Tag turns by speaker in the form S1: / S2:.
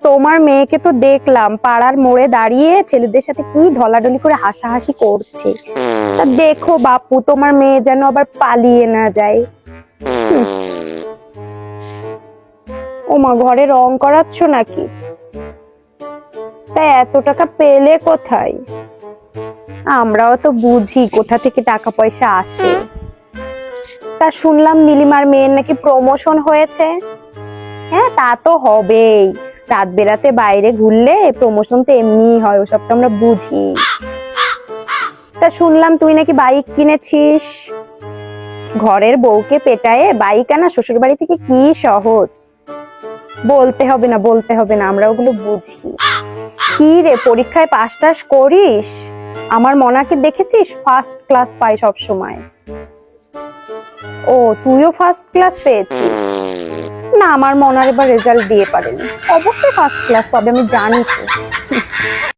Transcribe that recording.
S1: তোমার মেয়েকে তো দেখলাম পাড়ার মোড়ে দাঁড়িয়ে ছেলেদের সাথে কি ঢলাঢলি করে হাসাহাসি করছে। তা দেখো বাপু, তোমার মেয়ে যেন আবার পালিয়ে না যায়। হুম। ওমা, ঘরে রং করাচ্ছ নাকি? তা এত টাকা পেলে কোথায়? আমরাও তো বুঝি কোথা থেকে টাকা পয়সা আসে। তা শুনলাম নীলিমার মেয়ের নাকি প্রমোশন হয়েছে। হ্যাঁ, তা তো হবেই। রাত বেরাতে বাইরে ঘুরলে প্রমোশন তো এমনিই হয়, ওসব তো আমরা বুঝি। তা শুনলাম তুই নাকি বাইক কিনেছিস। ঘরের বউকে পেটায়ে বাইক আনা শ্বশুর বাড়ি থেকে কি সহজ। বলতে হবে না, বলতে হবে না, আমরা ওগুলো বুঝি। কি রে, পরীক্ষায় পাস টাস করিস? আমার মনাকে দেখেছিস, ফার্স্ট ক্লাস পাই সব সময়। ও, তুইও ফার্স্ট ক্লাস পেয়েছিস? না, আমার মনার এবার রেজাল্ট দিয়ে পারেনি। অবশ্যই ফার্স্ট ক্লাস পাবে, আমি জানি তো।